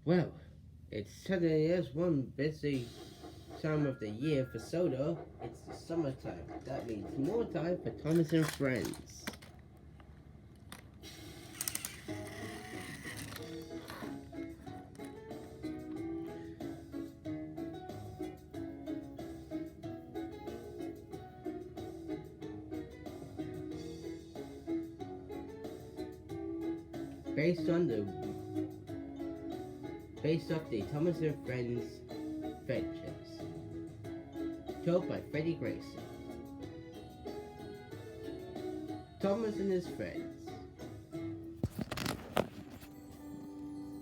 Well, it certainly is one busy time of the year for Soda. It's the summertime. That means more time for Thomas and friends. Based on the based off the Thomas and Friends Ventures, told by Freddie Grayson. Thomas and his friends.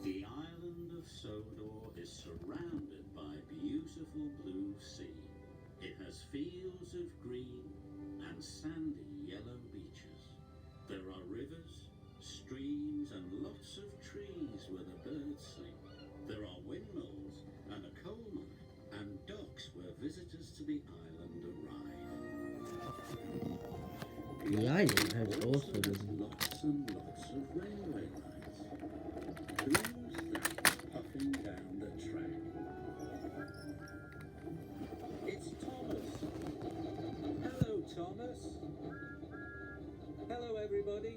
The island of Sodor is surrounded by beautiful blue sea. It has fields of green and sandy yellow beaches. There are rivers, streams and lots of trees where the birds sing. There are windmills and a coal mine and docks where visitors to the island arrive. The island has also lots and lots of railway lines. Who's that puffing down the track? It's Thomas. Hello, Thomas. Hello, everybody.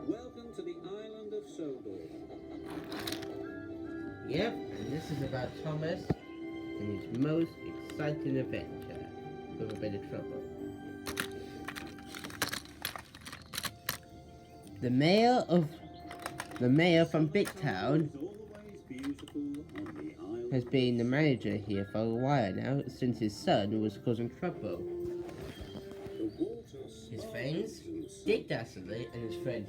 Welcome to the island of Sodor. Yep, and this is about Thomas and his most exciting adventure with a bit of trouble. The mayor from Big Town has been the manager here for a while now, since his son was causing trouble. His friends, Dick Dastardly and his friend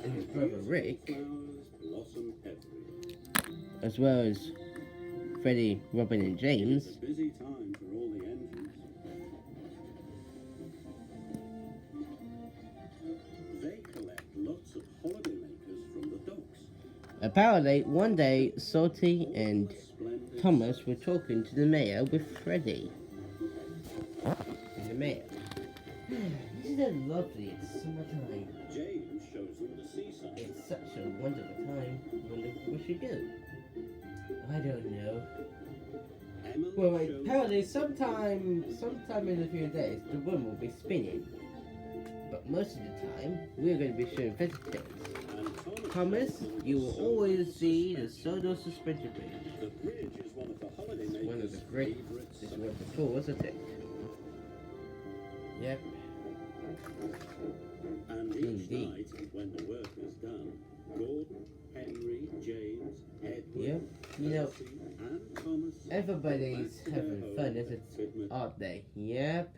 and his brother Rick, as well as Freddie, Robin and James, Busy time for all the engines. They collect lots of holidaymakers from the docks. apparently one day Salty and Thomas were talking to the mayor with Freddie. And the mayor. Isn't it lovely? It's summertime. James shows them the seaside. It's such a wonderful time. Wonder what we do. I don't know. Emily Well, shows apparently sometime in a few days the room will be spinning. But most of the time we're going to be showing visitors. and Thomas, you will always see the Sodor Suspension Bridge. The bridge is one of the holidaymakers' One of the great. favourite This is sights. what the tour, isn't it? Yep. And each Indeed. night, when the work is done, Gordon, Henry, James, Edward, Yep. You know, Percy, and Thomas everybody's go back to having their fun, home isn't at Tidmouth. aren't they? Yep.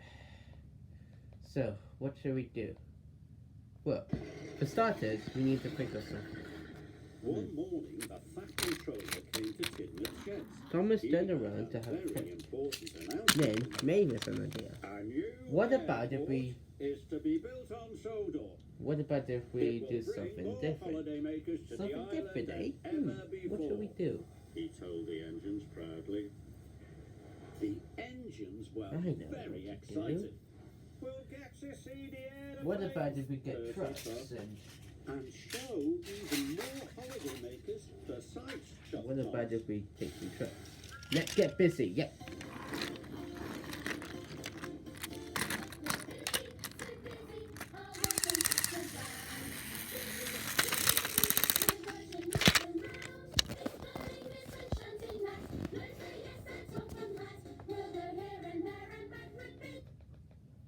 So, what shall we do? Well, for starters, we need to think of something. One morning, the fat controller came to Tidmouth Sheds. Thomas He turned had around to a have a very think. important Then, announcement. Mavis an idea. A new What about if airport we- is to be built on Sodor. What about if we It will do bring something more different? holidaymakers to the Something island different, eh? than ever What shall we before. do? He told the engines proudly. The engines were I know what very to excited. do. We'll get to see the airplanes. What about if we get Percy trucks thought, and and show even more holidaymakers the sights? what about if we take some trucks? Let's get busy, yep.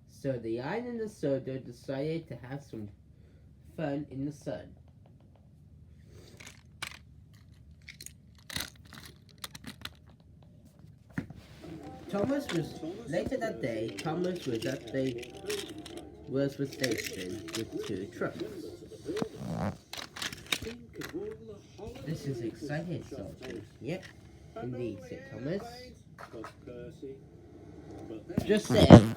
So the island of Sodor decided to have some fun in the sun. Thomas was later that day. Thomas was at the Wordsworth station with two trucks. Think of all the holiday This is makers exciting, shot Salty. us. Yep, And indeed, all said the Thomas. airplanes, thought Percy. But then Just then,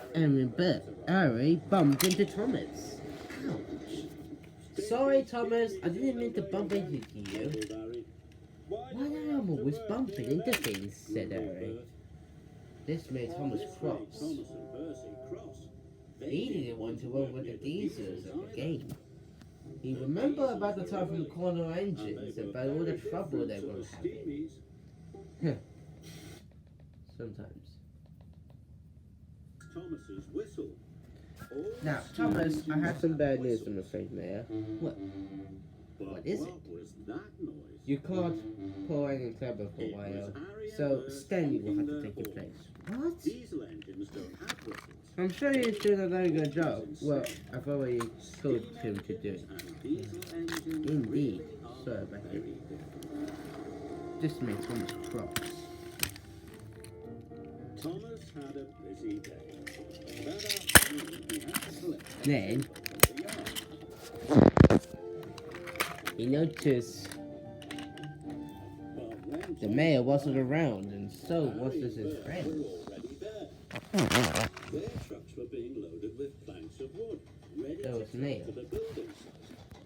Harry bumped into Thomas. Ouch. Sorry, Thomas, I didn't mean to bump into you. Why am I always bumping into things, said Harry. This made Thomas cross. Thomas and Percy cross. They He didn't want to run with the work near geezers geezers at the either. game. He remembered about the time from the corner engines, about all the trouble they were having. Sometimes. Thomas's whistle. Now, Thomas, I have some bad news, I'm afraid, Mayor. What? What is it? Was that noise? You can't pour any clever for a while, so Stanley will have to take your place. What? Diesel engines don't have whistles. I'm sure he's doing a very good job. Well, I've already told him to do it. And diesel engines Indeed. really Sorry are about very that. good. This makes Thomas cross. Thomas had a busy day. That afternoon, he had to collect Then, the yard. he noticed But when the mayor wasn't around, and so wasn't his were friends. already there. Their trucks were being loaded with planks of wood, ready That to was take Neil. to the building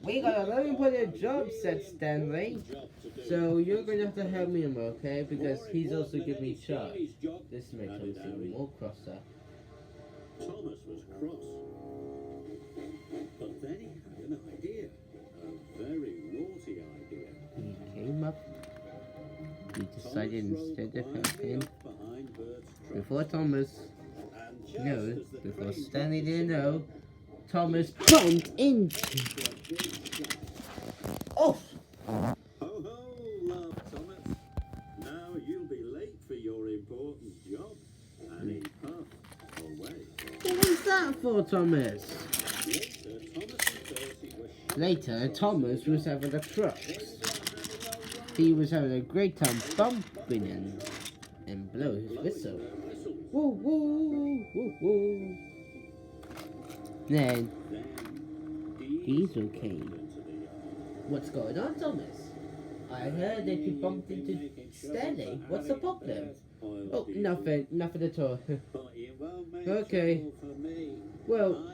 We got a very important job, said Stanley. job to do. So you're going to have to help me him, okay? Because he's also giving me charge. His job. This makes him even more crosser. Thomas was cross. But then he had an idea. A very naughty idea. He came up. He decided Thomas instead of rode quietly helping, up behind Bert's truck. before Thomas And just knew, as the before crane Stanley got didn't the know, Thomas bumped into. signal, a big shock. Oh! Ho ho, laughed Thomas. Now you'll be late for your important job. And he puffed away. What was that for, Thomas? Later, Thomas and Percy were Later, Thomas was having the trucks. They were having He was having a great time bumping and blow his blowing whistle. their whistles. Woo woo woo woo. Then Then Diesel rolled came. into the yard. What's going on, Thomas? I heard that you bumped into Stanley. What's the problem? Oh, nothing at all. But you won't make Okay. trouble for me. Well,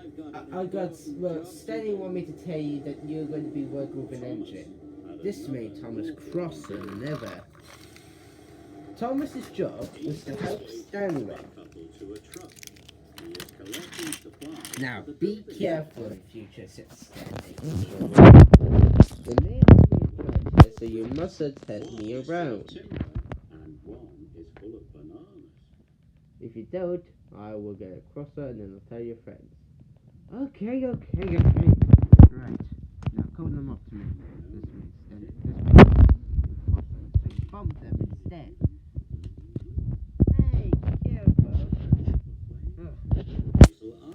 I've got well, Stanley wanted me to tell you that you're going to be working with an engine. This made Thomas crosser than ever. Thomas's job was to help Stanley. Now, be careful in future, said Stanley. The man will be in charge, so you mustn't test me around. And one is full of bananas. If you don't, I will get a crosser and then I'll tell your friends. Okay. Right. Now call them up to me. This way. So you bump them instead. Hey, careful.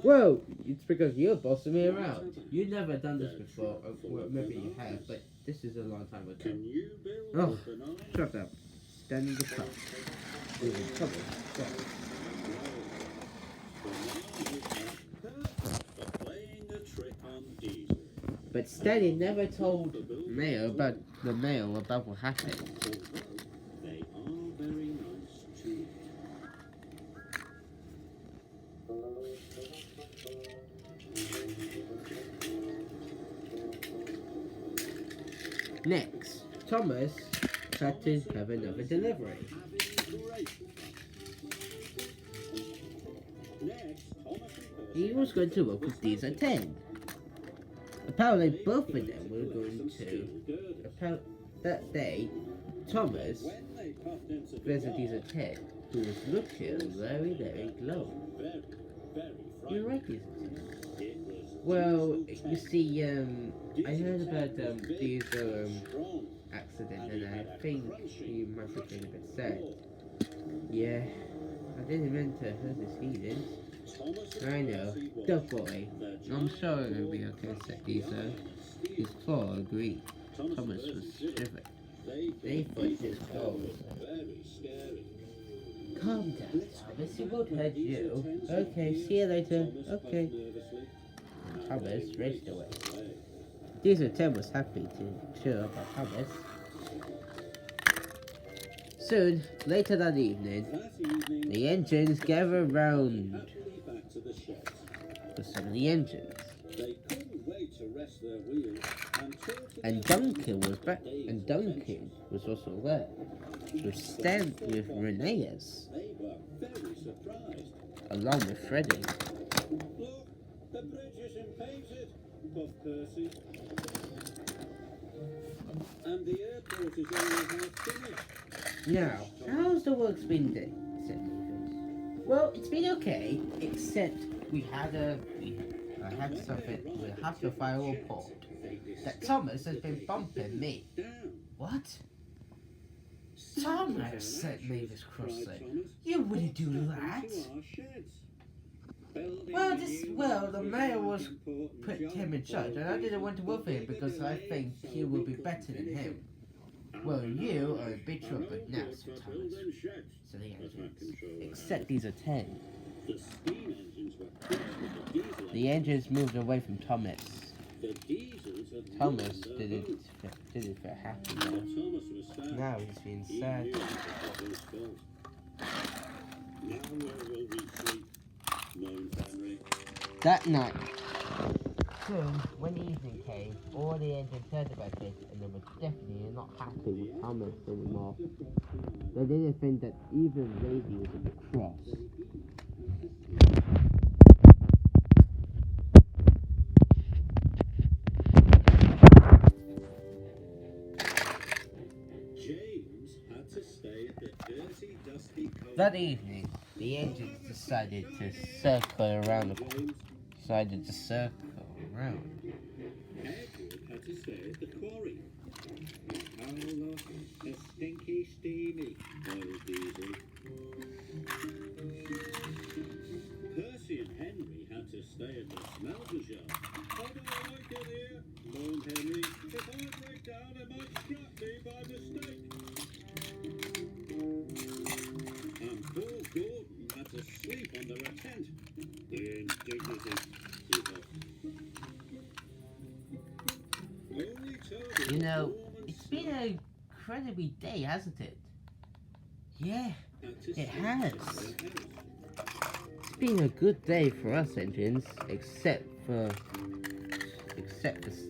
Whoa! It's because you're bossing me around. You've never done this before. Well, maybe you have, but this is a long time ago. Can you build Oh, a banana? shut up. Stand in the truck. We're in trouble. Go. For playing a trick on Diesel. But Stanley never told Mayo about what happened. Although they are very nice to eat. Next, Thomas had to have another delivery. Having great fun. Next, Thomas and He Percy was going to work with these at 10. Apparently both of them were going to. That day, Thomas when they puffed into the visited these yard, at 10, who was looking very, very glowing. very, very You frightening. like these at 10? It was Well, Diesel you 10. see, I heard Diesel about 10 was big these and strong, accident, and he and had I a think crunchy, he must have been a bit sad. roar. Yeah, I didn't mean to hurt his feelings. Thomas and I know. Percy watched Don't worry. the I'm giant sure it'll be roar okay, crush said the Diesel. iron and His steel. claw agreed. Thomas Thomas and was Percy did it. shivering. They thought Diesel's his claw was very scary. Calm down, Thomas. He won't hurt Diesel you. 10 Okay, said see you later. Thomas puffed Okay. nervously, and Thomas they raced away. away. Diesel 10 was happy to cheer about Thomas. Soon, later that evening, That evening, the engines gathered round happily back to the sheds. for some of the engines. They couldn't wait to rest their wheels and talk to And their Duncan was back, and Duncan was also there. With Reneus, They were very surprised. along with Freddy. Look, the bridge isn't painted. off, Percy. And the airport is only half finished. Now, how's the work's been done? Said Davis. Well, it's been okay, except I have to file a report that Thomas has been bumping me. What? Thomas, said Mavis crossly. You wouldn't do that. Well, the mayor was put him in charge, and I didn't want to work for him because I think he will be better than him. Well, you are a bit trouble now, Sir Thomas. So the engines. Except these are 10. The engines moved away from Thomas. Thomas didn't feel happy now. Now he's feeling sad. That night, soon, when evening came, all the engines heard about it, and they were definitely not happy with Thomas anymore. They didn't think that even Lady was a bit cross. James had to stay at the dirty, dusty That evening, the engines decided to circle around. James Decided to circle around. Edward had to stay at the quarry. How lost a stinky, steamy oil diesel. Percy and Henry had to stay at the smelter's yard. I don't like it here, moaned Henry. If I break down, it might strap me by mistake. And poor Gordon had to sleep under a tent. The indignity, he thought. Only Toby You know, warm and it's been an incredibly day, hasn't it? Yeah, had to it sleep has. in their house. It's been a good day for us engines, except for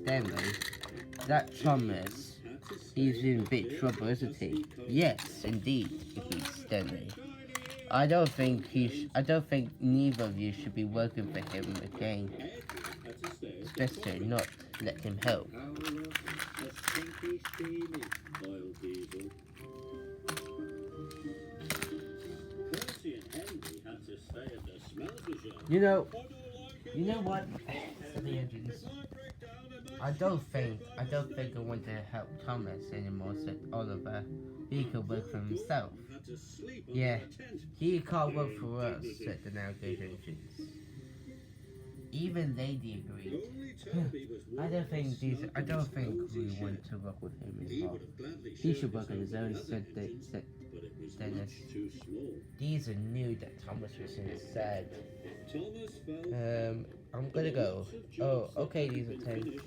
Stanley. That Thomas, he's in big trouble, isn't he? Yes, indeed, he's Stanley. I don't think neither of you should be working for him again. It's best to not let him help. How lost a stinky, steamy oil diesel. Percy and Henry had to stay at the smelter's yard. You know, I don't like it you know here, what? moaned The Henry. engines. If I break down, it might I don't think strap I want to help Thomas anymore, said Oliver. He could work for himself. Gordon had to sleep under Yeah. a tent. He can't work for us, said the now good engines. Even Lady agreed. Only Toby was I warm don't think and these. snug I in don't his think cozy we shed. want to work with him He anymore. would have gladly He shared should work his on his home own, with the said other engines, but it was Dennis. much too small. These are new that Thomas was in sad. Thomas felt I'm gonna go. Oh, okay, these are 10.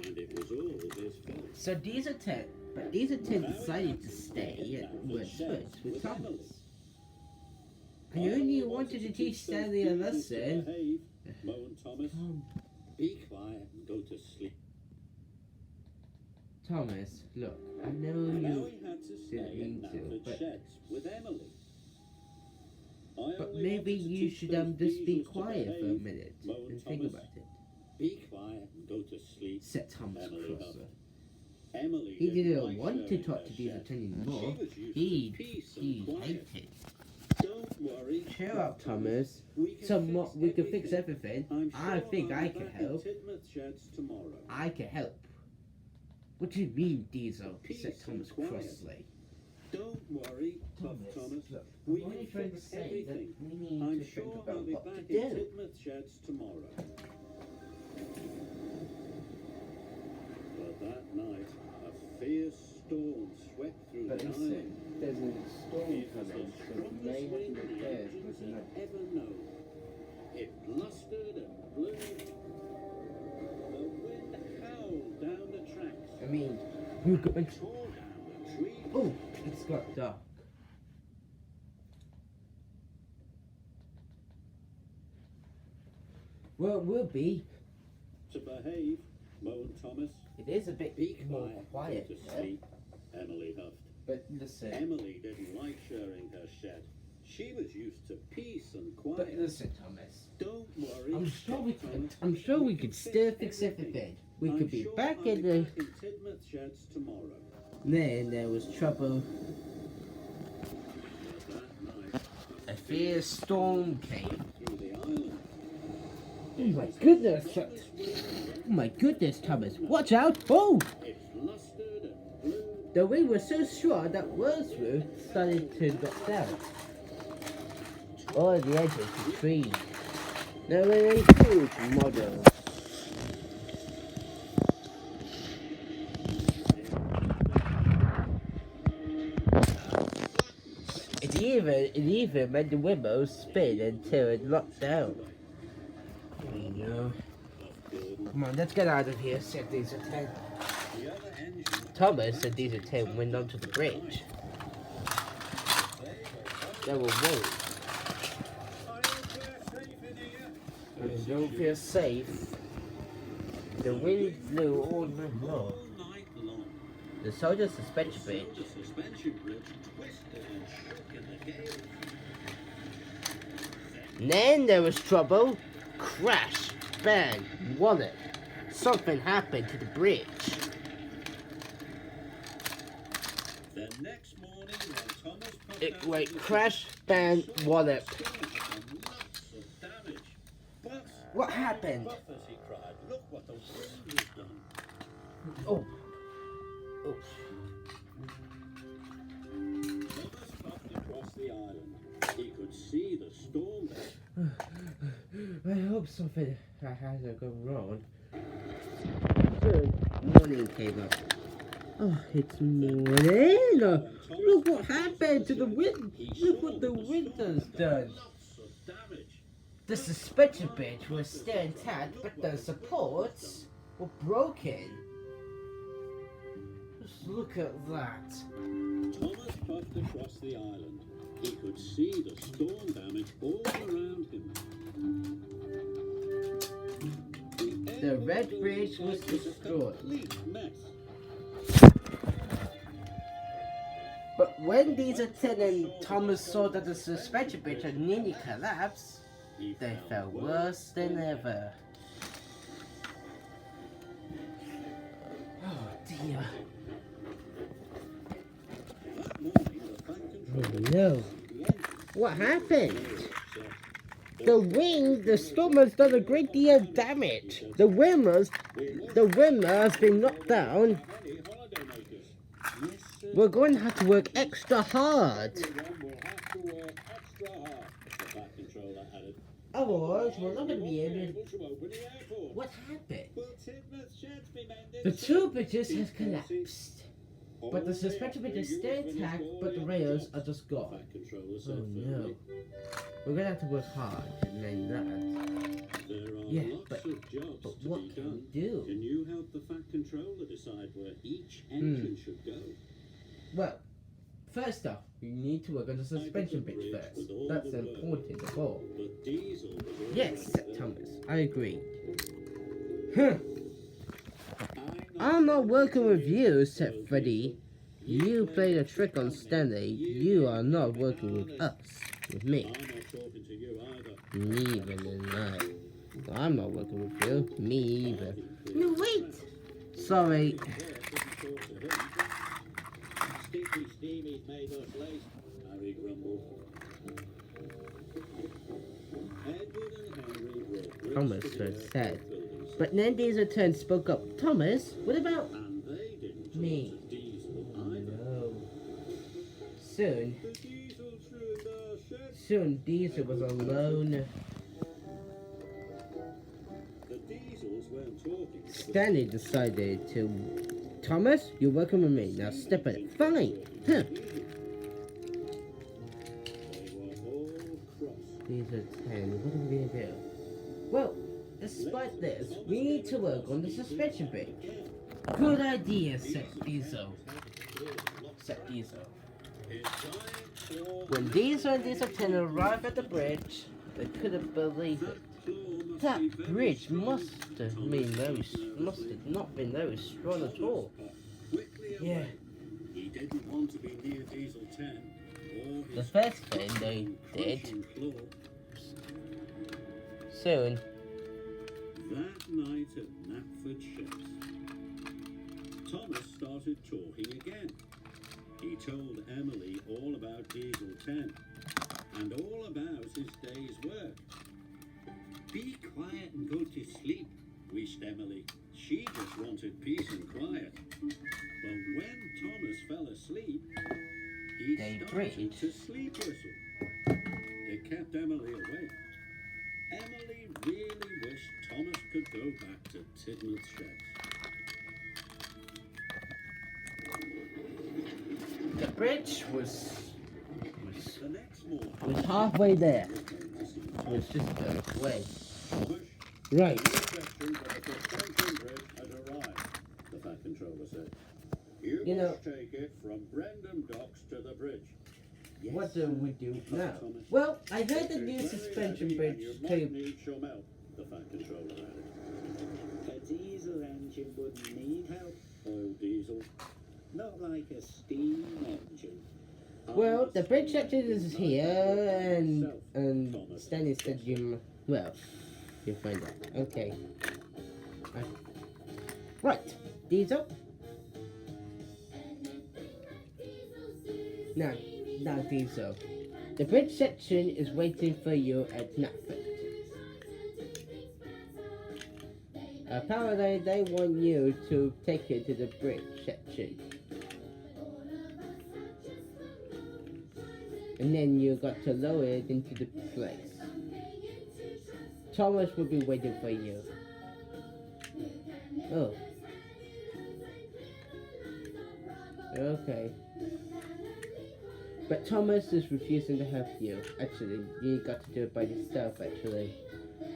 and it was all his fault. So these are 10, but these are 10 decided to stay at Westford with Thomas. I only wanted to teach Stanley a lesson. Behave, moaned Thomas. Tom, Be quiet and go to sleep. Thomas, look, I know Now you, he had to didn't stay mean at to, Knapford but- Sheds with Emily. but maybe you should just be quiet for a minute and think about it, Be quiet and go to sleep. said Thomas Emily crossly. Emily He didn't like want to sharing talk her to these shed. attendants She more. was used to He peace and quiet. hated. Don't worry. Cheer up, Thomas. We can We can fix everything. I'm I sure think I'll I be can back in help. Tidmouth Sheds tomorrow. I can help. What do you mean, Diesel? Peace said and Thomas quiet. crossly. Don't worry, tough Thomas. look, We I'm only can trying to fix say that everything. we need I'm to sure think I'll about be what back to in do. Tidmouth Sheds tomorrow. But that night, a fierce storm swept through the island. there's a storm It was the strongest wind the engines had ever known. It blustered and blew. The wind howled down the tracks, I mean, we're going to... tore down the trees. Oh, it's got dark. Well, it will be. To behave, moaned Thomas. It is a bit Be more quiet, quiet, go to yeah? sleep, Emily huffed. But listen, Emily didn't like sharing her shed. She was used to peace and But quiet. listen, Thomas. Don't worry. I'm sure we could. Thomas. I'm sure we could still fix everything. We could be back I'll in be the. back in Tidmouth sheds tomorrow. Then there was trouble. That night, A fierce storm came. through the island. Oh my goodness! Oh my goodness, Thomas! Watch out! Oh! It's lustered and blue. The wind was so strong that Wordsworth started to knock down. All the edges were trees. There were a huge model. It even made the windmill spin until it locked down. Oh no. Come on, let's get out of here, said Diesel 10. The other engine, Thomas and Diesel 10 went onto the bridge. They were worried. And don't feel safe. The wind blew all night long. all night long. The soldiers suspension bridge. The suspension bridge twisted and shook in the gale. Then there was trouble. Crash, bang, wallet. Something happened to the bridge. The next morning, when Thomas put It out went the crash, bang, wallet. storm and lots of damage. But What happened? Buffers, he cried, look what the wind has done. Oh. Oh. Thomas puffed across the island. He could see the storm there. I hope something hasn't gone wrong. Soon, morning came up. Oh, it's morning! Look what happened to the wind! Look what the wind has done! Lots of damage. The suspension bridge was still intact, but the supports were broken. Just look at that. Thomas puffed across the island. He could see the storm damage all around him. The red bridge was destroyed. A complete mess. But when Diesel 10 and Thomas saw that the suspension bridge had nearly collapsed, He they felt worse than ever. Oh dear. That morning, the fan Oh control no. the engine. What happened? So, The storm has done a great deal of damage. The windmill has been knocked down. any holidaymakers? Yes, sir. We're going to have to work extra hard. Everyone will have to work extra hard. The fan controller added. Otherwise, we're not going to be able to... to open the airport. What happened? Will Tidmouth sheds be mended? The two bridges have collapsed. But the suspension bridge is still intact, but the rails are just gone. Fan controller Oh said no. firmly. We're going to have to work hard to mend that. There are Yeah, lots but- of jobs But to what be can done. we do? Can you help the Fat Controller decide where each engine should go? Well, first off, we need to work on the suspension bridge first. That's important of all. But Diesel was already Yes, there. Thomas, I agree. Huh. I'm I'm not working with you, said Freddy. You played a trick on Stanley. You are not working with us. With me. I'm not talking to you either. Neither am I. I'm not working with you. Me either. No, wait! Sorry. Stinky Stevie's made us late, Harry grumbled. Edward and Henry were Thomas rich was together sad. building But then Diesel turned spoke up. Thomas, what about and they didn't me? talk to Diesel either. No. Soon, The Diesel through the shed. soon Diesel was alone. The Diesels weren't talking. Stanley decided to. Thomas, you're working with me. Now step it. Fine. Huh. They were all cross. Diesel 10. What are we gonna do? Well, despite this, we need to work on the suspension bridge. Good idea, said Diesel. Said Diesel. When Diesel and Diesel 10 arrived at the bridge, they couldn't believe it. That bridge must have not been very strong at all. Yeah. He didn't want to be near Diesel 10. or The his first thing they did crushing claw. soon. That night at Knapford Sheds, Thomas started talking again. He told Emily all about Diesel 10 and all about his day's work. Be quiet and go to sleep, wished Emily. She just wanted peace and quiet. But when Thomas fell asleep, he They started breed. to sleep whistle. It kept Emily awake. Emily really wished Thomas could go back to Tidmouth Sheds. The bridge was The next morning, halfway there. he came to see It was just a way. Thomas. Right. The section for the suspension bridge had arrived, the Fat Controller said. You know- must take it from Brendam Docks to the bridge. Yes, What do we do now? Thomas. Well, I heard the It's new very suspension heavy bridge and you might too. need some help, the Fat Controller added. A diesel engine wouldn't need help, Oil diesel. not like a steam engine. Well, the bridge section is here, and Stanley said well, you'll find out. Okay. Right, Diesel. Now, Diesel. The bridge section is waiting for you at Knapford. Apparently, they want you to take it to the bridge section. And then you got to lower it into the place. Thomas will be waiting for you. Oh. Okay. But Thomas is refusing to help you. Actually, you got to do it by yourself, actually.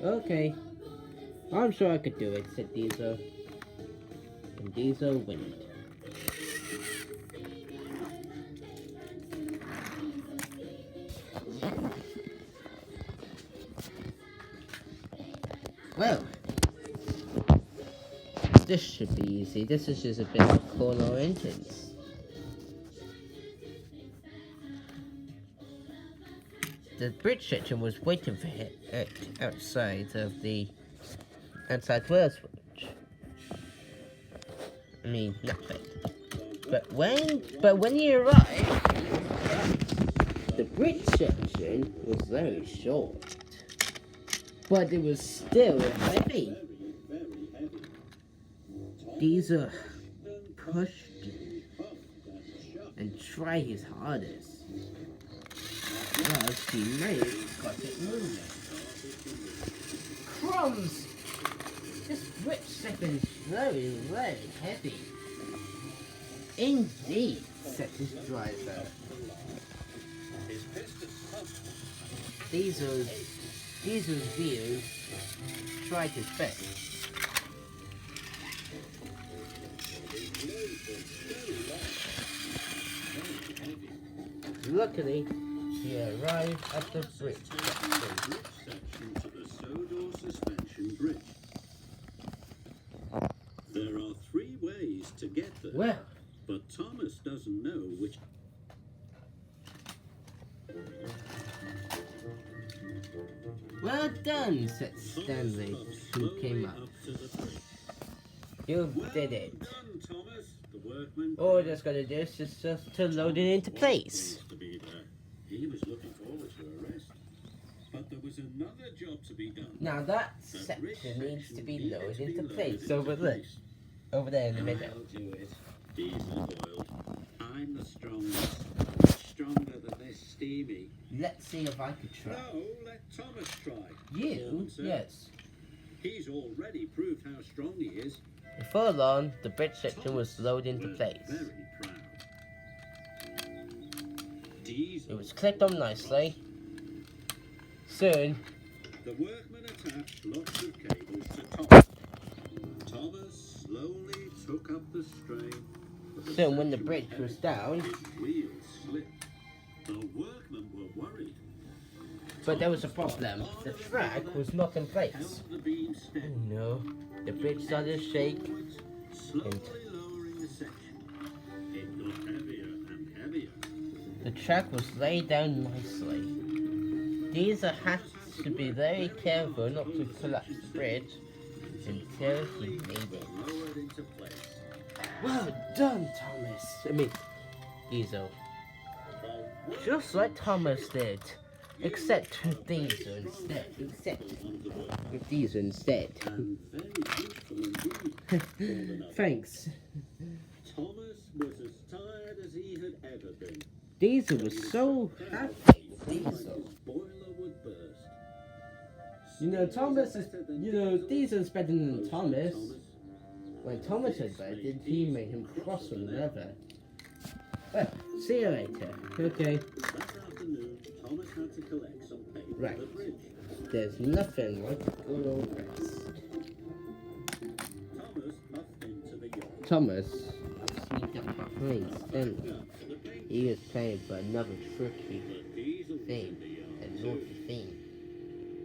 Okay. I'm sure I could do it, said Diesel. And Diesel went. Well, this should be easy. This is just a bit of a corner entrance. The bridge section was waiting for it outside of the Wales Bridge. I mean, nothing. But when you arrived, the bridge section was very short. But it was still heavy. Very, very heavy. Diesel pushed Puffed and shoved. and tried his hardest. Well, she may have got it moving. Crumbs! This bridge section is very, very heavy. Indeed, said his driver. His pistons pumped. Diesel's view tried his best. Luckily, he arrived at the bridge section. Bridge section to the Sodor suspension bridge. There are 3 ways to get there, Well, but Thomas doesn't know which. well done, said Stanley, who came up. To the bridge. You Well did it. done, Thomas. The workman. All just gotta do is just to load it into place. Pleased to be there. He was looking forward to a rest. But there was another job to be done. Now that The bridge section needs to be needed loaded to be into loaded place into over there. place. Over there in the middle. I'll do it. Diesel boiled. I'm the strongest. Stronger than this steamy. Let's see if I could try. No, let Thomas try. You? Foreman said. Yes. He's already proved how strong he is. Before long, the bridge section was loaded into Was place. very proud. Diesel. It was clipped on nicely. Soon, The workmen attached lots of cables to Thomas. Thomas slowly took up the strain. but the soon when the section bridge heavy. was down, His wheels slipped. The workmen were worried. but there was a problem. The track was not in place. Held the beam Oh steady. no, the bridge started to shake. Forwards, slowly lowering the section. It got heavier and heavier. The track was laid down nicely. Diesel had to be very careful not to collapse the bridge until he made it. Lowered into place. Well done, Thomas. I mean, Diesel. Just like Thomas did. Except with Diesel instead. With Diesel instead. And very beautiful indeed. Thanks. Thomas was as tired as he had ever been. Diesel was so happy. Diesel. His boiler would burst. You know, Thomas is. You know, Diesel's better than Thomas. When Thomas had voted, he made him cross one another. Well, see you later. Okay. That afternoon, Thomas had to collect some paper Right. for the bridge. There's nothing like a good old rest. Thomas puffed into the yard. Thomas sneaked up behind Stanley. Up for the paint. He was playing for another tricky But Diesel was thing, in the yard a too. naughty thing.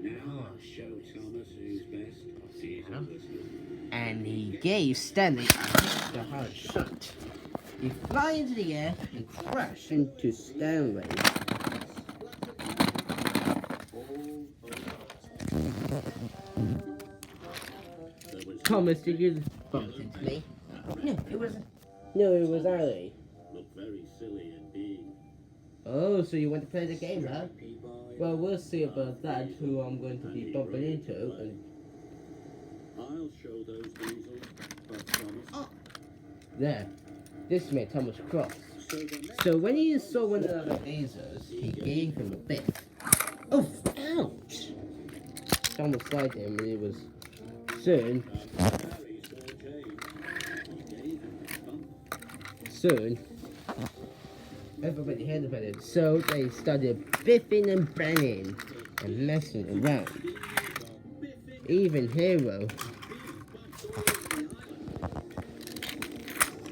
Now I'll show Thomas who's best. Diesel listened. And he gave Stanley a hard shot. He fly into the air and crash into Stanley. Thomas, did you bump into me? No, it wasn't. No, it was Ali. Looked very silly indeed. Oh, so you want to play the game, huh? Peabody. Well, we'll see about that, who I'm going to be bumping into. And I'll show those Diesels, but Thomas. there. This made Thomas cross. So the next So when he saw one of the lasers, he gave him a bit. Oh, ouch! Thomas slighted him and it was soon, Harry saw James. He gave him a bump. soon, everybody heard about it. So they started biffing and banging and messing around. Even Hero.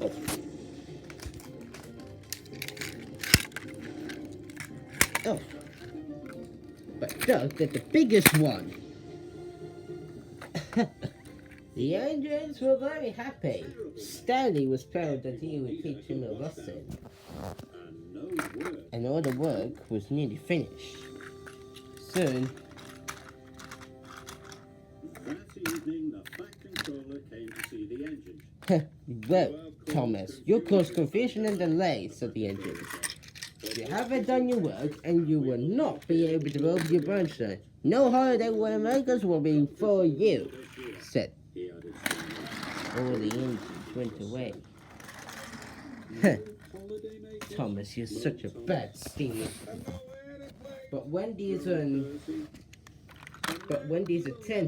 Oh. Oh. But Doug got the biggest one. The Androids were very happy. Stanley was proud that he would teach him a lesson. And no word. And all the work was nearly finished. Soon, That evening, the Fat Controller came to see the engine. well, Thomas, you caused confusion and delay, said the engine. You haven't done your work, and you will not be able to open your burnstone. No holiday when Americans will be for you, said. He added, All the engines went away. holidaymakers? Thomas, you're such a bad steamer. But Wendy's 10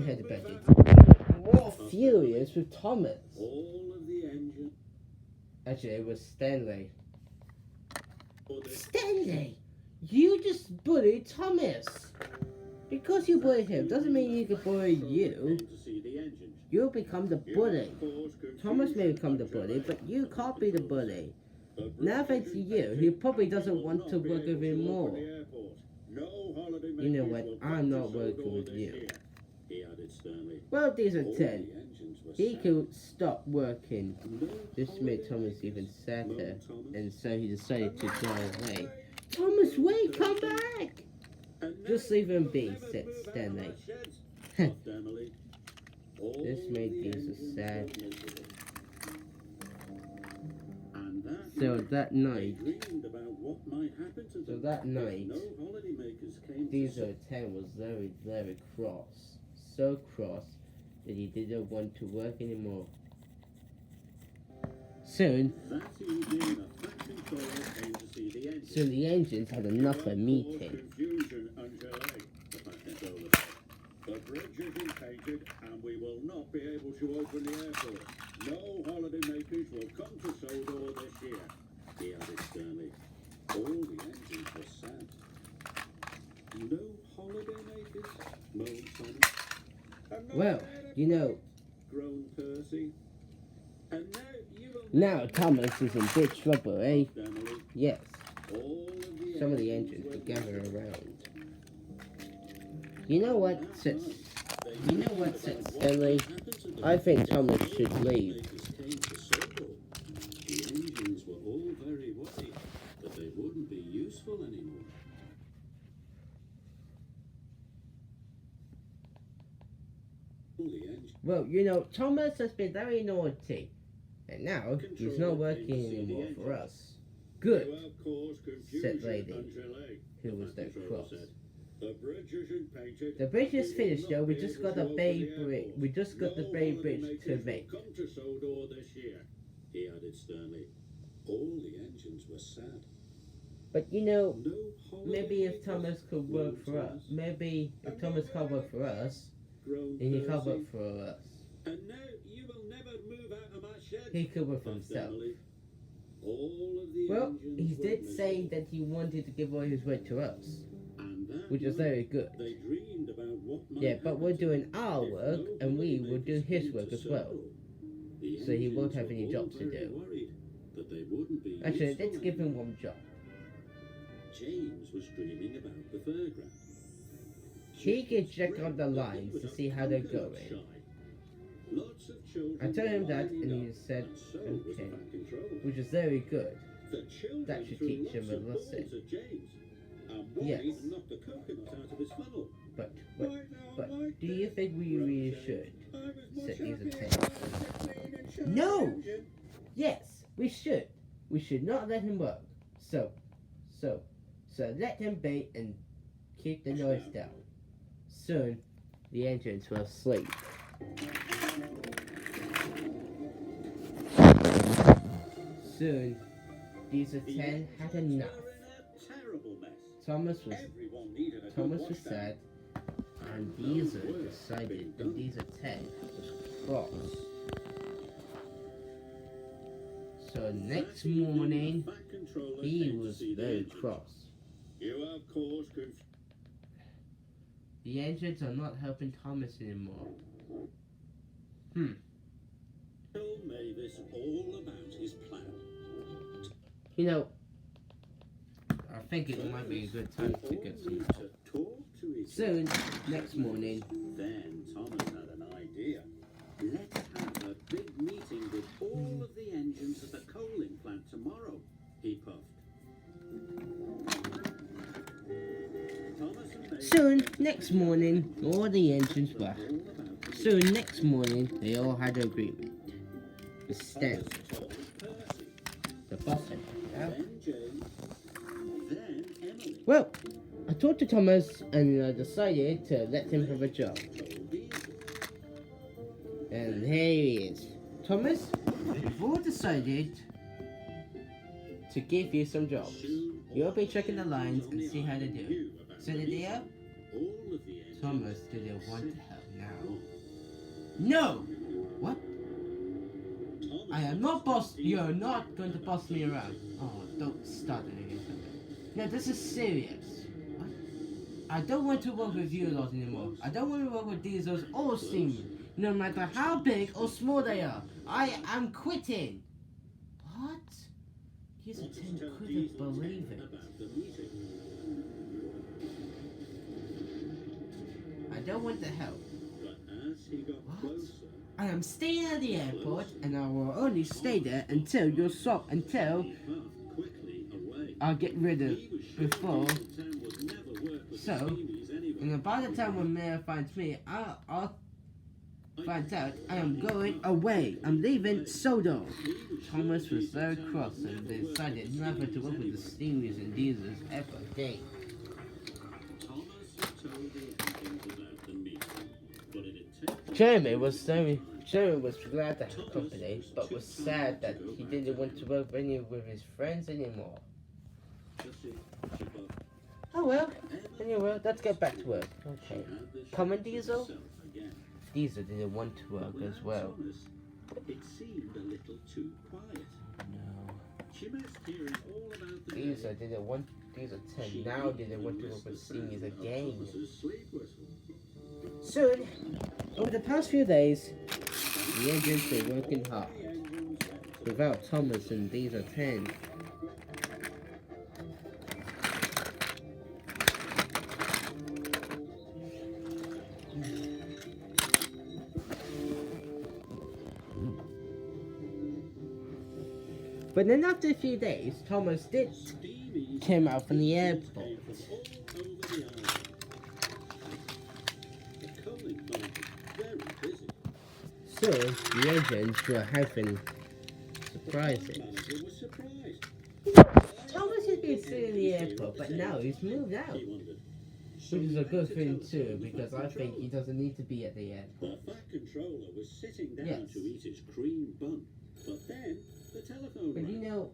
heard about it. More furious with Thomas. All of the engine. Actually, it was Stanley. Or the Stanley! You just bullied Thomas! Because you bullied him doesn't mean he can bully you. came to see the engine. You'll become the bully. Caused confusion. Thomas may become the bully, but you can't be the bully. Now thanks to you, he probably doesn't want to work with him more. You know what? I'm not working with you. He added sternly. Well, these are All 10. the engines were He set. could stop working. No This made holiday Thomas makers. even sadder, No, Thomas. and so he decided to go away. Thomas, wait, come back! And Just now leave him we'll be, never said move out of Stanley. our sheds, puffed Emily. All This made the things engines sad. were miserable. And that So night, that they night, dreamed about what might happen to them. that if night, no holidaymakers came to Diesel 10 was very, very cross. So cross that he didn't want to work anymore. Soon, That evening, a Fat Controller came to see the engine. soon the engines had enough of a meeting. Confusion and delay, the Fat Controller said. The bridge has been painted and we will not be able to open the airport. No holidaymakers will come to Sodor this year, he added sternly. All the engines were sad. No holidaymakers? moaned Thomas. And no Well, you know, groaned Percy. And now you will now Thomas is in big trouble, eh? Emily. Yes, All of the some of the engines were were gathering around. You know what, said Stanley? I think Thomas should leave. The engines were all very worried that they wouldn't be useful Well, you know, Thomas has been very naughty. And now he's not working anymore for us. Good, said Lady, who was then cross. The bridge is finished, though. We just got the Bay Bridge. We just got the Bay Bridge to make. Come to Sodor this year, he added sternly. All the engines were sad. But you know, No holiday maybe if Thomas could work for us, maybe if Thomas can't work for us, then he can't work for us. And now you will never move out of my shed. He could work for laughed himself. Emily. All of the Well, engines he were did say miserable, that he wanted to give away his work to us, and that which is night very good. They dreamed about what might Yeah, but we're happen to doing them our if work, nobody and we will made do his move work to as well. Sodor. The So he won't engines have were any all jobs to very do. worried that they wouldn't be Actually, useful let's give him anymore. one job. James was dreaming about the fairground. He can check out the lines to see how they're going. Lots of children I told him that, lining and he up, said, and so was the okay, back control. which is very good. The children That should threw teach him lots a of lesson. balls at James, and one Yes. even knocked a coconut out of his funnel. But Right now, but Mike, do you think we wrote really James. should? I was much Said he's a happier ten. when I was 16 and shot No! the engine. Yes, we should. We should not let him work. So let him be and keep the noise down. Soon, the engines will sleep. Soon, Diesel The 10 engines had were enough. in a terrible mess. Thomas was Everyone needed a good Thomas was washdown. sad, and Diesel decided, and Diesel 10 was cross. So next Fatty didn't have morning, back control and he came to was see the very engines. cross. You have caused confusion. The engines are not helping Thomas anymore. Tell Mavis all about his plan. You know, I think it might be a good time to get some. To talk to each Soon, next morning, Then Thomas had an idea. Let's have a big meeting with all of the engines at the coaling plant tomorrow, he puffed. Thomas and Mavis soon, next morning, all the engines were. all about the Soon, next morning, they all had an agreement. The stand, Thomas told Percy, the boss had then James, then Emily, Well, I talked to Thomas and I decided to let him have a job. told Diesel. And here he is. Thomas, we've all decided to give you some jobs. Soon You'll be all checking the lines engines on and the see how they island do. knew about So the the meeting. deal? All of the engines Thomas didn't want to said help now. no. No! What? Thomas I am not boss. You're not going to boss me around. Oh, don't start anything. No, this is serious. What? I don't want to work with you lot anymore. I don't want to work with diesels or steam. No matter how big or small they are. I am quitting. What? Diesel 10 couldn't believe it. About the meeting. I don't want the help. But as he got What? closer, I am staying at the airport and I will only stay there until you stop, until he puffed quickly away. I'll get rid of He was sure before. Diesel 10 would never work with So, the Steamies anyway. And then by the time when Mayor finds me, I'll find out I am going away. I'm leaving Sodor. Thomas was so cross and decided never to work with the steamers and diesels ever again. Thomas told the engines about the meeting, but it had taken Jeremy was glad to have company, but was sad that he didn't want to work with his friends anymore. Jessie, she puffed. Oh well, anyway, let's get back to work. She Okay. had the Come on, shop to Diesel. herself again. Diesel didn't want to work But as without well. Thomas, it seemed a little too quiet. No. She missed hearing all about the Diesel didn't want Diesel 10 now didn't want to work with steamers again. Thomas's sleep whistle. Soon, over the past few days, the engines were working hard The engines had to without Thomas and Diesel 10. But then after a few days, Thomas did steamy came out from the airport. came from all over the island. The coaling plant was very busy. soon the engines were having surprises. Manager was surprised. Thomas had been sitting in the airport, but now he's moved out. He wondered. Which is a good thing too, because I think he doesn't need to be at the The airport. Fat Controller was sitting down Yes. to eat his cream bun, but then the telephone But you rang. know,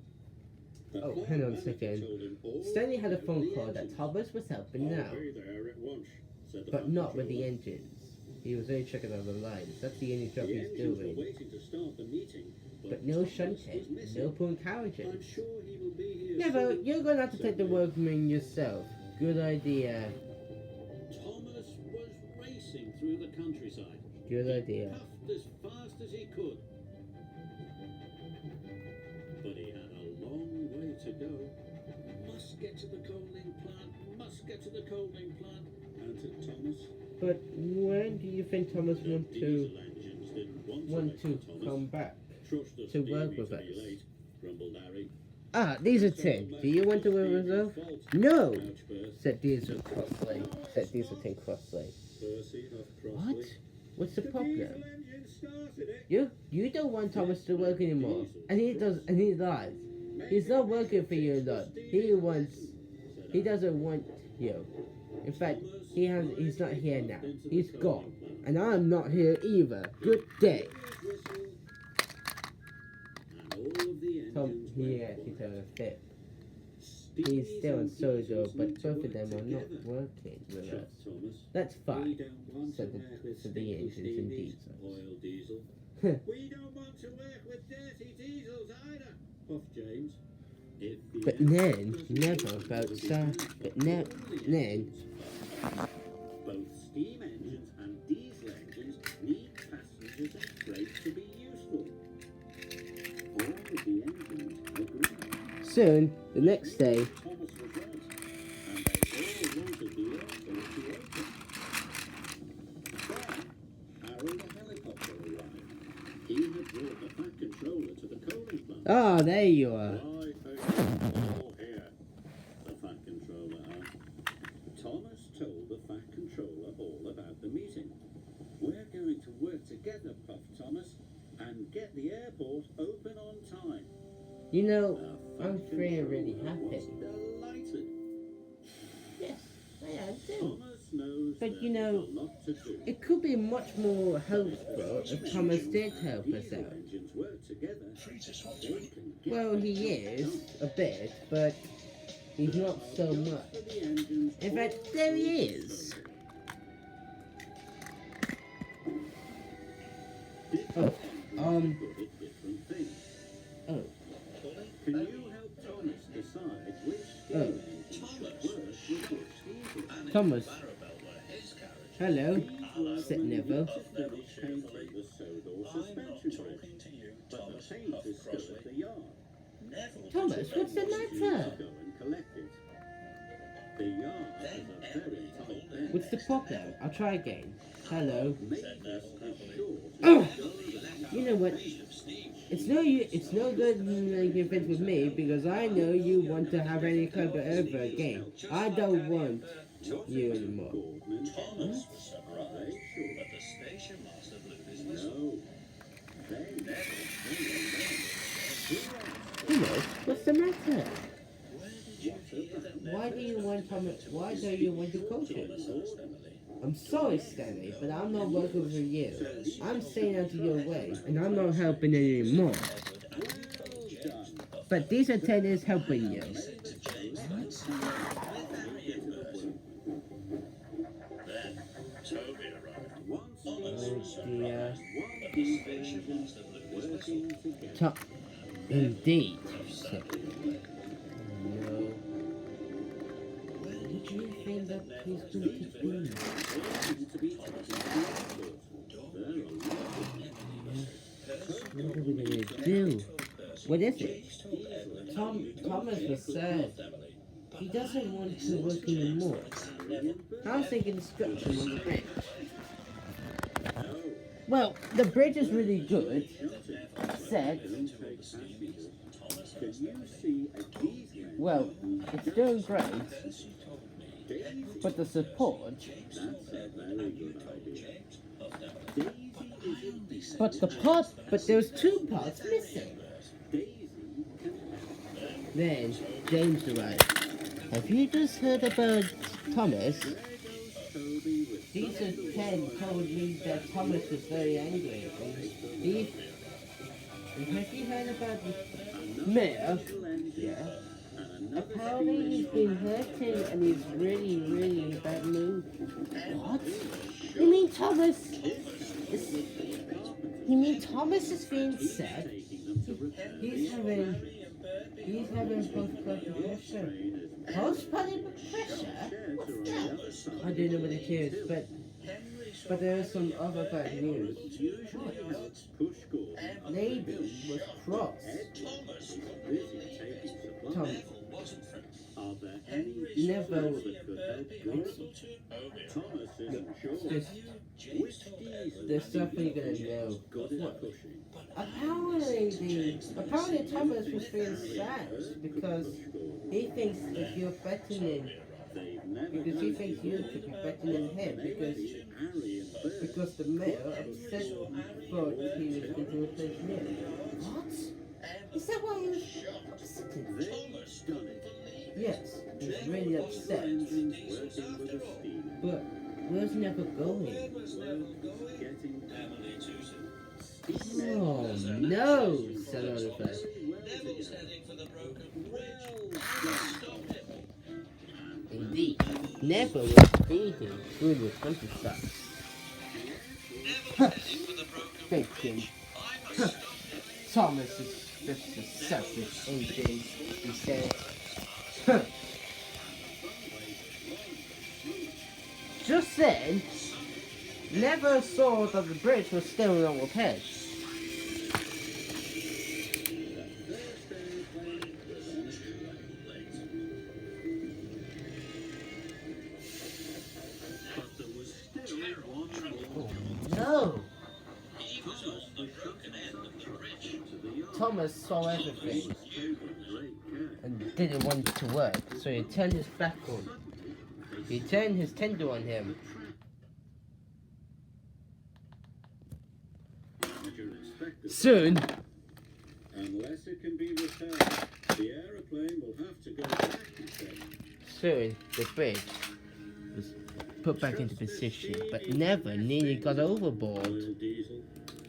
The oh, plant hang on a manager second. told him all Stanley had a about phone the call that engines. Thomas was helping now, I'll be there at once, said the but Fat not with the Controller. engines. He was only checking on the lines. That's the only job The he's engines were doing. waiting to start the meeting, But no Thomas shunting, was missing. no pulling I'm carriages. sure he will be here Never, soon. you're gonna have to take the workman yourself. Good idea. Thomas was racing through the countryside. Good He idea. puffed as fast as he could. But he had a long way to go. Must get to the coaling plant, must get to the coaling plant, answered Thomas. But when do you think Thomas The want to diesel engines didn't want to wait for Thomas. come back? Trust us, to work Stevie, with to us? be late, grumbled Harry. Ah, these are 10. Do you want to work with us? No! Said Diesel crossly. Said Diesel 10 crossly. What? What's the problem? You don't want Thomas to work anymore. And he lies. He's not working for you lot. He doesn't want you. In fact, he's not here now. He's gone. And I'm not here either. Good day. Tom here is a fit. He's still on Sojo, but both of them are not working with us. That's fine, said the engines and diesels. We don't want to work with dirty diesels either, puffed James. But then, never about then, both steam engines and diesel engines need passengers and freight to be useful. All of the engines agreed. soon, the next day, Thomas was right, and they all wanted the airport to open. Then, Harry the helicopter arrived. He had brought the Fat Controller to the coaling plant. ah, there you are. Why are you all here? The Fat Controller asked. Thomas told the Fat Controller all about the meeting. We're going to work together, puffed Thomas, and get the airport open on time. You know, The I'm Fat feeling really Controller happy. was delighted. Yes, I am too. Thomas knows But there you know, is a lot to do. it could be much more helpful if Thomas did help us Diesel out. engines work together. They can get Well, the he job is done. a bit, but he's not so much. For the engines In fact, there he is. Oh, oh, Can you help Thomas decide which steam Oh. engine should work with which diesel? Thomas. Hello, These said were Neville. to finish painting the Sodor suspension bridge, but the paint is still at the yard. Thomas, what's the Due matter? to go and collect it. The yard is a very tight bend. What's the problem? I'll try again. Hello. Mavis is short. Oh, you know what? It's no good making friends with me because I know you want to have any club ever again. I don't want you anymore. Thomas was surprised, but the station master blew his whistle. No. You know, what's the matter? Why do you want Thomas? Why don't you want to coach him? I'm sorry, Stanley, but I'm not working with you. I'm staying out of your way, and I'm not helping anymore. But these attendants helping you. Oh dear. Indeed. No. What do you think that he's going to be? What are we going to do? What is it? Thomas was sad. He doesn't want to work anymore. I was thinking destruction on the bridge. Well, the bridge is really good. Said. Well, it's doing great. But the support. But there was 2 parts missing. Then James arrived. Have you just heard about Thomas? Diesel 10 told me that Thomas was very angry. And have you heard about the mayor? Yeah. Apparently he's been hurting and he's really in a bad mood. What? You mean Thomas is being sick? He's having postpartum depression. Postpartum depression? What's that? I don't know what it is, but there is some other bad news. What? Lady was cross. Tom. Never. They're definitely gonna know. What? Apparently Thomas was feeling sad because he thinks that you're threatening. Because he thinks you could be threatening him because the mayor upset thought he was going to replace him. What? Is that why he was upset? Yes, he's really upset. But where's never going? Oh no, said Oliver. Indeed, Never was feeding through the countryside. Thinking, Thomas is just a selfish agent, he said. Just then, Never saw that the bridge was still on repair. No! Thomas saw everything and didn't want it to work, so he turned his back on. He turned his tender on him. Soon, unless it can be repaired, the aeroplane will have to go back, he said. Soon, the bridge was put back into position, but Never nearly got overboard. Diesel.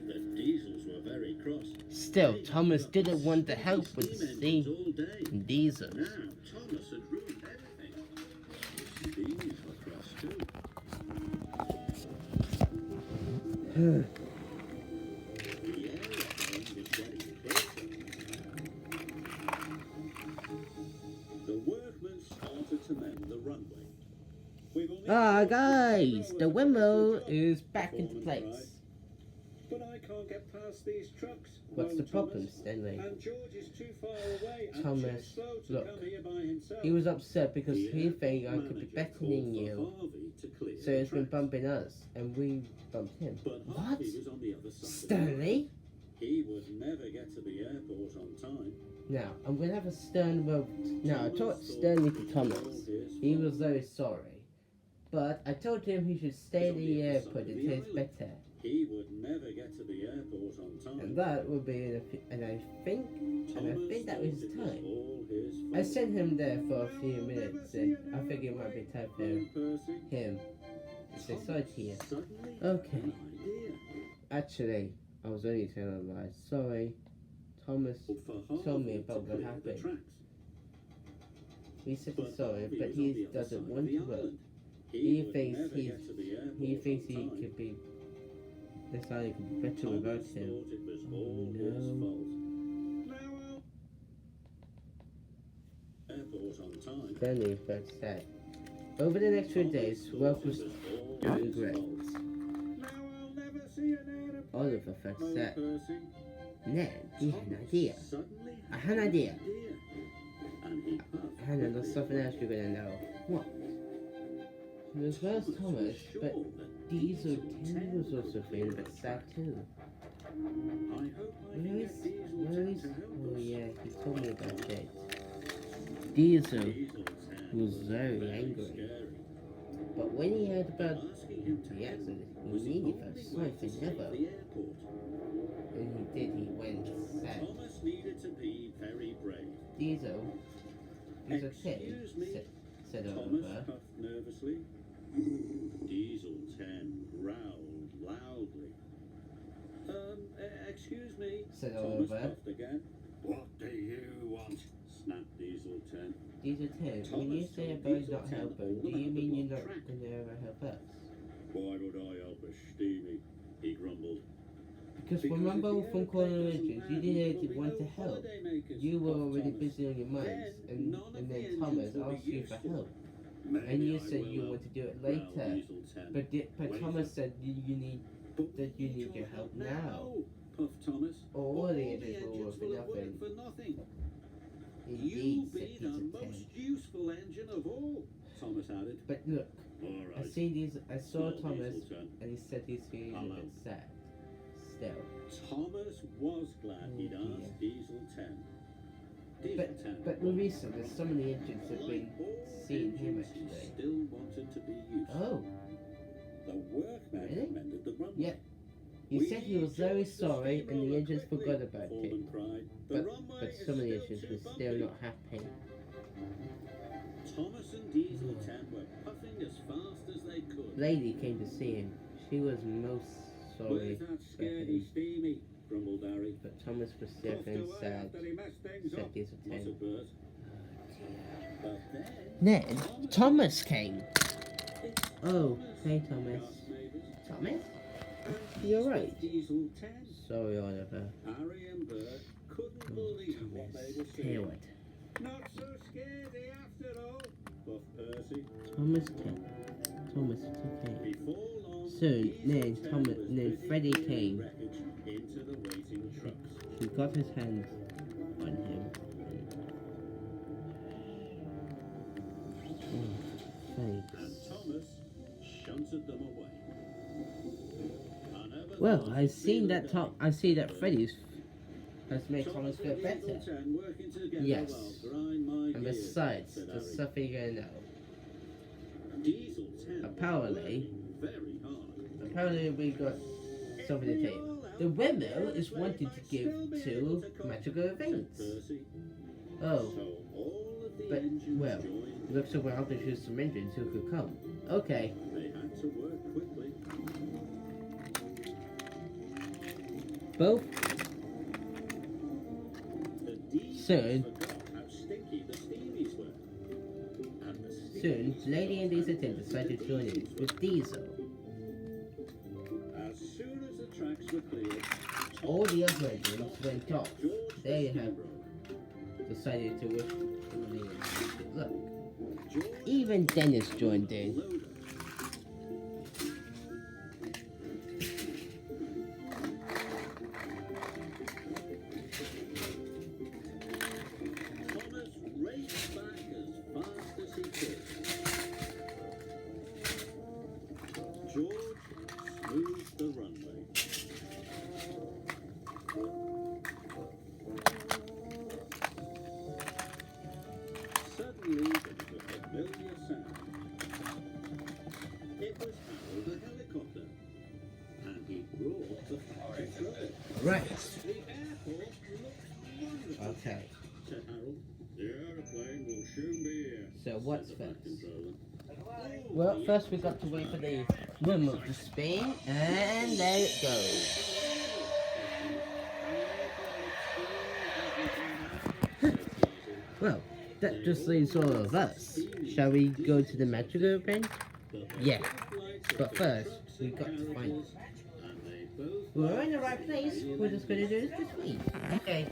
The diesels were very cross. Still, Thomas didn't want to help with the steam all day. and diesels. Now, Thomas had ruined everything. Steams were cross too. The aeroplane was getting closer. The workmen started to mend the runway. Guys, the windmill is back into place. But I can't get past these trucks. What's the problem, Stanley? And George is too far away and Thomas, too slow to look, come here by himself. he was upset because he think I could be threatening you, so he's been bumping us, and we bumped him. But What? Harvey was on the other side. Stanley? He would never get to the airport on time. Now, I'm going to have a stern word. Now, I talked sternly to Thomas. He was very sorry. But I told him he should stay at the airport until it's better. He would never get to the airport on time. And that would be, and I think that was his time. I sent him there for a few minutes. I think it might be time for him to say sorry to you. Okay. Actually, I was only telling a lie. Sorry. Thomas told me about what happened. He said he's sorry, but he doesn't want to work. He thinks he could be. This island could be better without him. Oh no. Stanley felt sad. Over the next few days, work was doing great. Oliver felt sad. Then he had an idea. I had an idea. Hannah, there's something else you're gonna know. What? As well as Thomas, but Diesel 10 was also feeling a bit sad too. Where is? Oh yeah, he told me about it. Diesel was very angry. But when he heard about him to Yes, heaven and was he the needed only that way slice to and save never. the airport. And he did, he went sad. Thomas needed to be very brave. Diesel is a pig, Excuse me, said Thomas Oliver. puffed nervously. Diesel 10 growled loudly. Excuse me, Said Thomas Oliver. puffed again. What do you want? Snapped Diesel 10. Diesel 10, when you say a bird's not helping, do you mean you're not going to ever help us? Why would I help a steamy? He grumbled. Because remember from Corner Origins, you didn't want to help. You were already busy on your minds, and then Thomas asked you for help. And you said you want to do it later. But Thomas said you need your help now. Puffed Thomas. All the engines will work for nothing. You Indeed, said be the Diesel 10. most useful engine of all, Thomas added. But look, All I right. saw Thomas, Diesel 10. and he said he's feeling a bit sad. Still. Thomas was glad he'd Oh, asked Diesel 10. Diesel 10. But recently, some of the engines have been Like all seeing him engines, he actually. still wanted to be useful. Oh, The workman Really? mended the runway. yeah. He said he was very sorry, and the engines forgot about it. Foreman cried. The But runway is some of the still engines too were still bumpy. not happy. Thomas and Diesel 10 were puffing as fast as they could. Lady came to see him. She was most sorry Where's that for scaredy him. steamy? Grumbled Harry. But Thomas was still Puffed feeling away sad, after he messed things said up, Diesel 10. muttered Bert. But Then Thomas came. it's Oh, Thomas, hey Thomas. gasped Mavis. Thomas? And You're he's right. with Diesel 10. Sorry, Oliver. Harry and Bert couldn't believe what Thomas. they were Tell you seeing. what. Not so scary after all, puffed Percy. Thomas came. Thomas, it's okay. Before long, Soon, Diesel then 10 Thomas, was then busy Freddy clearing came. wreckage into the waiting trucks. He got his hands on him. Oh, And thanks. Thomas shunted them away. Another Well, thought I've seen filled that the I see that Freddy's has made Thomas feel and better. Diesel 10 working together Yes. while grind my And gears, besides, said there's Harry. something you know. Diesel 10 was Apparently- working very hard. Apparently we got something to tell you. The windmill is wanting to give to magical events. Percy. Oh, So all of the but, engines well, joined. looks like we'll have to choose some engines who could come. Okay. They had to work quickly. Both The Diesels Soon. forgot how stinky the steamies were. And the soon, steamies Lady and forgot Diesel how 10 decided to join in with Diesel. As soon as the tracks were cleared, All the other engines went off. George There you the have steamroller. Decided to wish everybody good luck. George Even Dennis joined in. loader. Thomas raced back as fast as he could. George smoothed the runway. Suddenly, there was a familiar sound. It was Harold the helicopter, and he brought the fire control. Right. The airport looks wonderful, Okay. said Harold. The aeroplane will soon be here. So what's said the flight first? controller. Well, first we got to wait for the windmill to spin, and there it goes. Well, that just leaves all of us. Shall we go to the magical event? Yeah. But first, we've got to find it. We're in the right place. We're just going to do this week. Okay.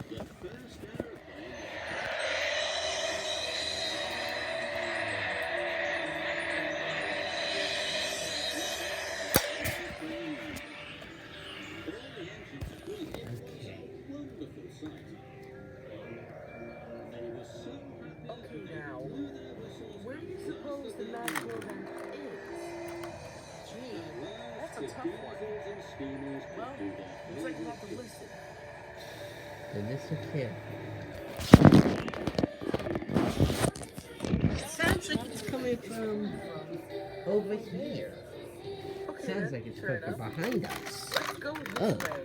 The first aeroplane Okay, now, where do you suppose the magical event is? Gee, that's a tough one. Well, looks like you have to listen. Then this is here. It sounds like it's coming coming from over here. Okay, Sounds then, like it's fair coming from enough. behind us. Let's go this Oh. way.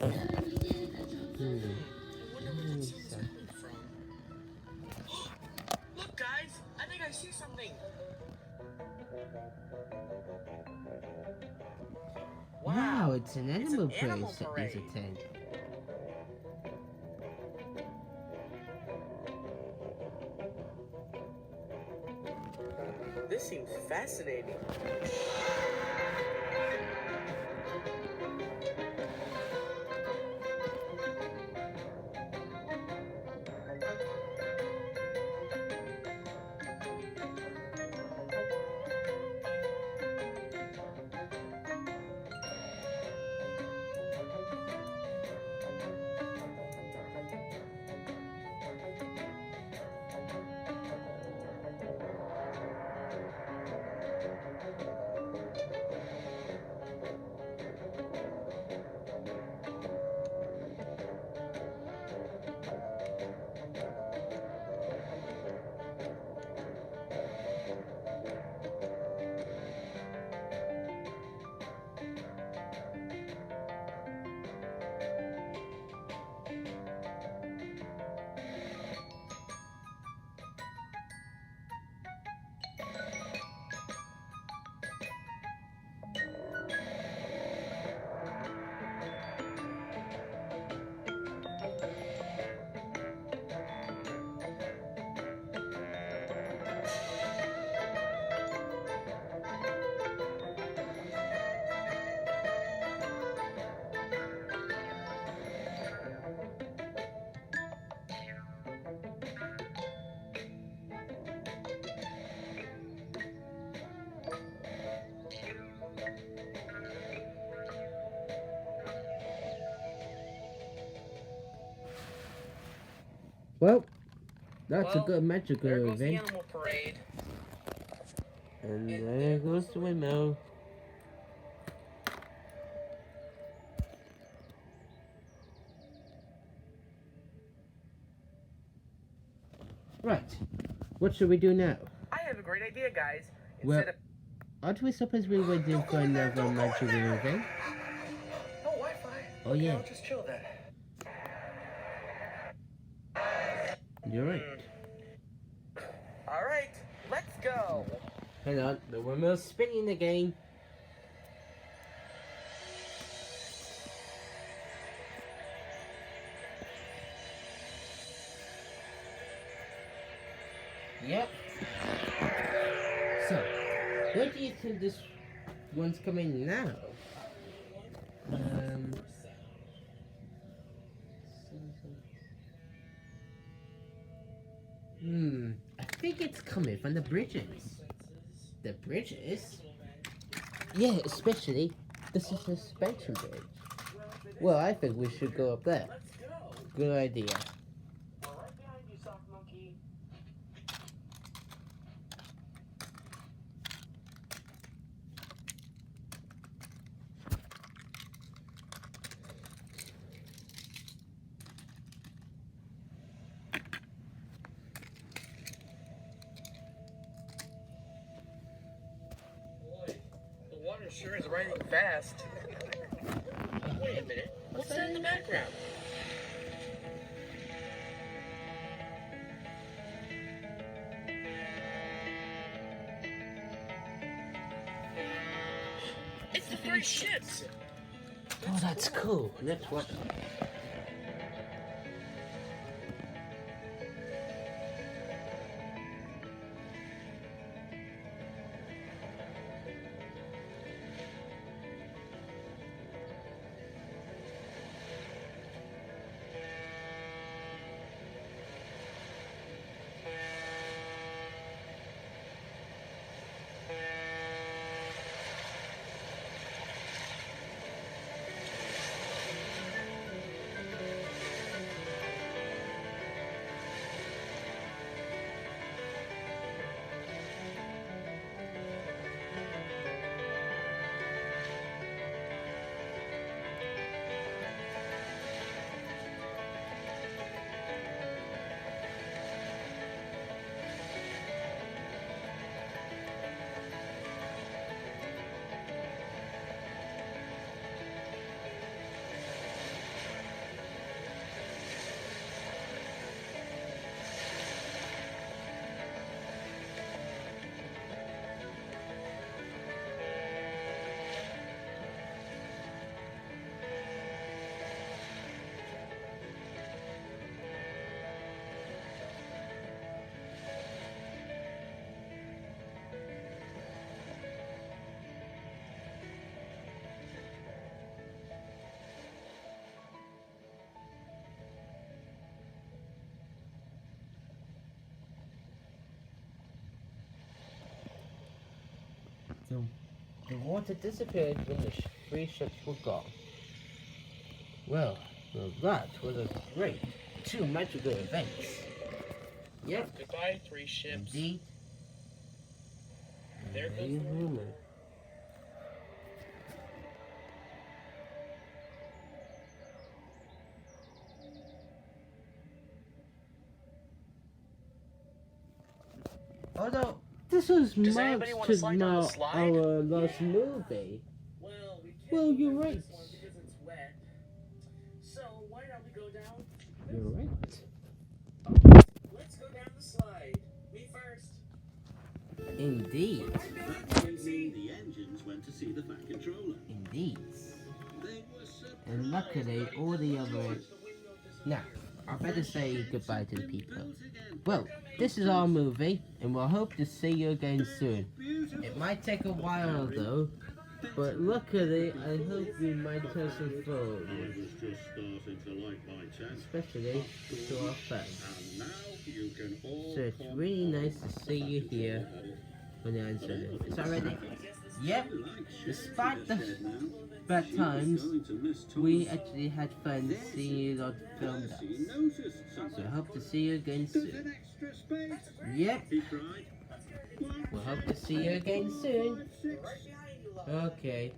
Hmm. I wonder where that sound's coming from. Look, guys! I think I see something! Wow, it's an It's animal an animal parade to parade. attend. This seems fascinating. Well, that's a Well, good magical There goes the event. animal parade. And there goes the windmill. Right. What should we do now? I have a great idea, guys. Well, Instead of aren't we supposed to be waiting for another magical event? no Wi-Fi. Oh, Okay, yeah. I'll just chill then. You're right. All right, let's go. Hang on, the windmill's spinning again. Yep. So, where do you think this one's coming now? I think it's coming from the bridges. The bridges? Yeah, especially the suspension bridge. Well, I think we should go up there. Let's go. Good idea. We're right behind you, soft monkey. Boy, the water sure is rising fast. Wait a minute. What's that in the background? It's the first ships. Oh, that's cool. Let's watch. The water disappeared when the three ships were gone. Well, that was a great two magical events. Yep, Goodbye, three ships. indeed. There goes Indeed, the rumor. Although this was Does much anybody wanna to slide down the not slide? our last movie. Well, we can't Well, go you're down right. this one because it's wet. So why don't we go down? You're right. Let's go down the slide. Me first. Indeed. That evening, the engines went to see the Fat Controller. Indeed. They were surprised. And luckily, all the other... Now, I better say goodbye to the people. Well, this is our movie, and we'll hope to see you again soon. It might take a while though, but luckily, I hope you might have some I fun. was just starting to like my chance. Especially to our fans. And now you can all So it's come really on. nice to see you here when you're answering it. Is that ready? Yep. Despite the bad times, we actually had fun seeing you lot filmed us. So I hope to see you again soon. Yep. We'll hope to see you again soon. Okay.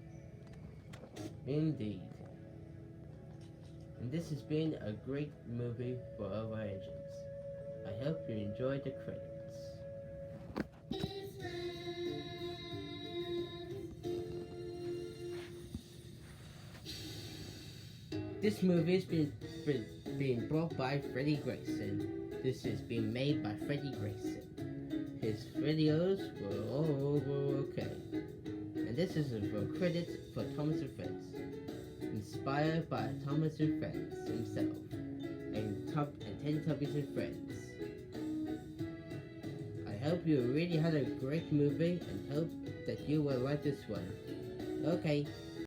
Indeed. And this has been a great movie for our engines. I hope you enjoyed the credits. This movie has been brought by Freddie Grayson. This has been made by Freddie Grayson. His videos were all over okay. And this is for credits for Thomas and Friends. Inspired by Thomas and Friends himself. And 10 Tubbies and Friends. I hope you really had a great movie and hope that you will like this one. Okay,